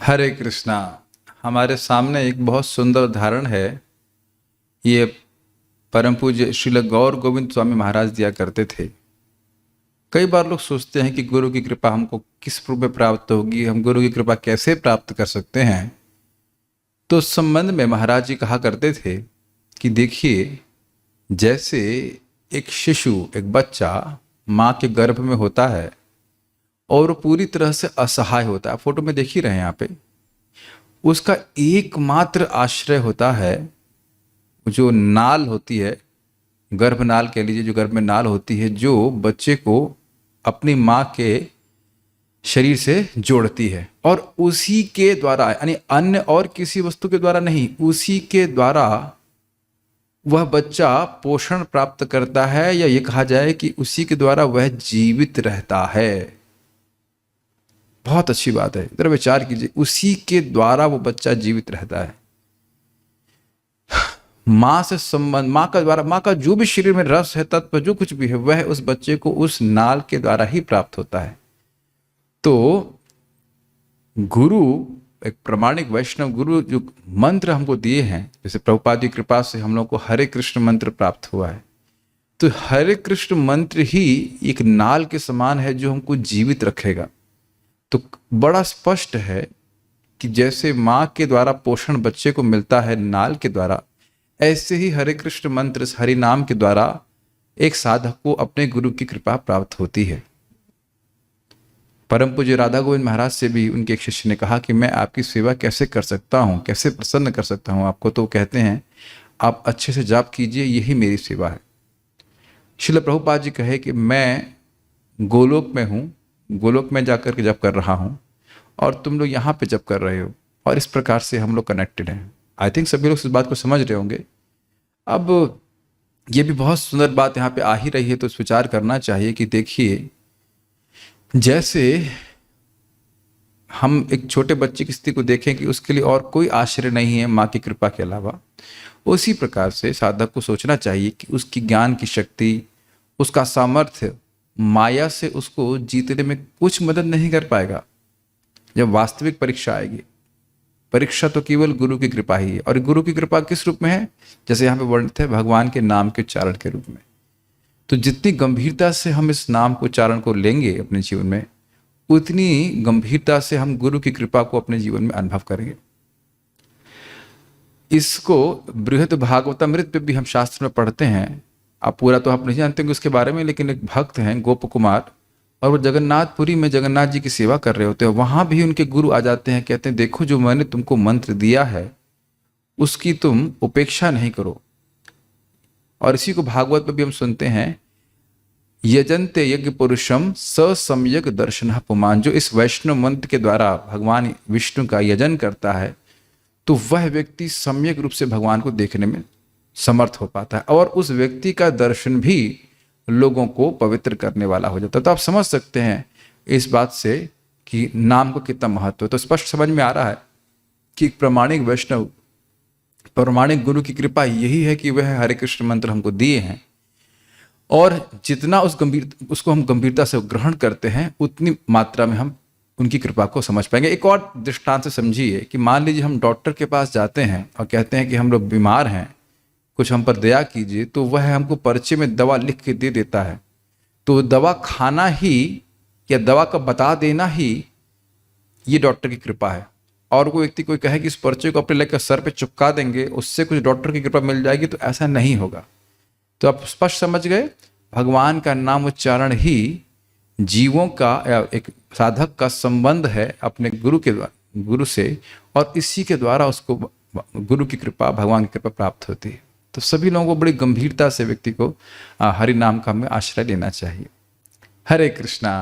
हरे कृष्णा। हमारे सामने एक बहुत सुंदर उदाहरण है। ये परम पूज्य श्रील गौर गोविंद स्वामी महाराज दिया करते थे। कई बार लोग सोचते हैं कि गुरु की कृपा हमको किस रूप में प्राप्त होगी, हम गुरु की कृपा कैसे प्राप्त कर सकते हैं। तो उस संबंध में महाराज जी कहा करते थे कि देखिए, जैसे एक शिशु, एक बच्चा माँ के गर्भ में होता है और वो पूरी तरह से असहाय होता है। फोटो में देख ही रहे हैं यहाँ पे। उसका एकमात्र आश्रय होता है जो नाल होती है, गर्भनाल कह लीजिए, जो गर्भ में नाल होती है, जो बच्चे को अपनी माँ के शरीर से जोड़ती है। और उसी के द्वारा, यानी अन्य और किसी वस्तु के द्वारा नहीं, उसी के द्वारा वह बच्चा पोषण प्राप्त करता है, या ये कहा जाए कि उसी के द्वारा वह जीवित रहता है। बहुत अच्छी बात है, इधर विचार कीजिए। उसी के द्वारा वो बच्चा जीवित रहता है। माँ से संबंध, माँ का द्वारा, माँ का जो भी शरीर में रस है, तत्व जो कुछ भी है, वह उस बच्चे को उस नाल के द्वारा ही प्राप्त होता है। तो गुरु, एक प्रमाणिक वैष्णव गुरु जो मंत्र हमको दिए हैं, जैसे प्रभुपाद की कृपा से हम लोग को हरे कृष्ण मंत्र प्राप्त हुआ है। तो हरे कृष्ण मंत्र ही एक नाल के समान है जो हमको जीवित रखेगा। तो बड़ा स्पष्ट है कि जैसे माँ के द्वारा पोषण बच्चे को मिलता है नाल के द्वारा, ऐसे ही हरे कृष्ण मंत्र, हरि नाम के द्वारा एक साधक को अपने गुरु की कृपा प्राप्त होती है। परम पूज्य राधा गोविंद महाराज से भी उनके एक शिष्य ने कहा कि मैं आपकी सेवा कैसे कर सकता हूँ, कैसे प्रसन्न कर सकता हूँ आपको। तो कहते हैं आप अच्छे से जाप कीजिए, यही मेरी सेवा है। श्रील प्रभुपाद जी कहे कि मैं गोलोक में हूँ, गोलोक में जाकर के जप कर रहा हूँ और तुम लोग यहाँ पे जप कर रहे हो, और इस प्रकार से हम लोग कनेक्टेड हैं। आई थिंक सभी लोग इस बात को समझ रहे होंगे। अब ये भी बहुत सुंदर बात यहाँ पे आ ही रही है, तो इस विचार करना चाहिए कि देखिए, जैसे हम एक छोटे बच्चे की स्थिति को देखें कि उसके लिए और कोई आश्रय नहीं है माँ की कृपा के अलावा, उसी प्रकार से साधक को सोचना चाहिए कि उसकी ज्ञान की शक्ति, उसका सामर्थ्य माया से उसको जीतने में कुछ मदद नहीं कर पाएगा। जब वास्तविक परीक्षा आएगी, परीक्षा तो केवल गुरु की कृपा ही है। और गुरु की कृपा किस रूप में है? जैसे यहाँ पे वर्णित है, भगवान के नाम के उच्चारण के रूप में। तो जितनी गंभीरता से हम इस नाम को उच्चारण को लेंगे अपने जीवन में, उतनी गंभीरता से हम गुरु की कृपा को अपने जीवन में अनुभव करेंगे। इसको बृहद भागवतामृत पे भी हम शास्त्र में पढ़ते हैं। आप पूरा तो आप नहीं जानते होंगे उसके बारे में, लेकिन एक भक्त हैं गोप कुमार, और वो जगन्नाथपुरी में जगन्नाथ जी की सेवा कर रहे होते हैं। वहां भी उनके गुरु आ जाते हैं, कहते हैं देखो जो मैंने तुमको मंत्र दिया है उसकी तुम उपेक्षा नहीं करो। और इसी को भागवत में भी हम सुनते हैं, यजन्ते यज्ञ पुरुषम स सम्यक दर्शन पुमान। जो इस वैष्णव मंत्र के द्वारा भगवान विष्णु का यजन करता है, तो वह व्यक्ति सम्यक रूप से भगवान को देखने में समर्थ हो पाता है, और उस व्यक्ति का दर्शन भी लोगों को पवित्र करने वाला हो जाता है। तो आप समझ सकते हैं इस बात से कि नाम को कितना महत्व है। तो स्पष्ट समझ में आ रहा है कि प्रमाणिक वैष्णव, प्रमाणिक गुरु की कृपा यही है कि वह हरे कृष्ण मंत्र हमको दिए हैं, और जितना उसको हम गंभीरता से ग्रहण करते हैं, उतनी मात्रा में हम उनकी कृपा को समझ पाएंगे। एक और दृष्टांत से समझिए कि मान लीजिए हम डॉक्टर के पास जाते हैं और कहते हैं कि हम लोग बीमार हैं, कुछ हम पर दया कीजिए, तो वह हमको पर्चे में दवा लिख के दे देता है। तो दवा खाना ही या दवा का बता देना ही ये डॉक्टर की कृपा है। और कोई व्यक्ति कोई कहे कि इस पर्चे को अपने लेकर सर पे चिपका देंगे, उससे कुछ डॉक्टर की कृपा मिल जाएगी, तो ऐसा नहीं होगा। तो आप स्पष्ट समझ गए, भगवान का नाम उच्चारण ही जीवों का या एक साधक का संबंध है अपने गुरु के द्वारा, गुरु से, और इसी के द्वारा उसको गुरु की कृपा, भगवान की कृपा प्राप्त होती है। तो सभी लोगों को बड़ी गंभीरता से व्यक्ति को हरि नाम का में आश्रय लेना चाहिए। हरे कृष्णा।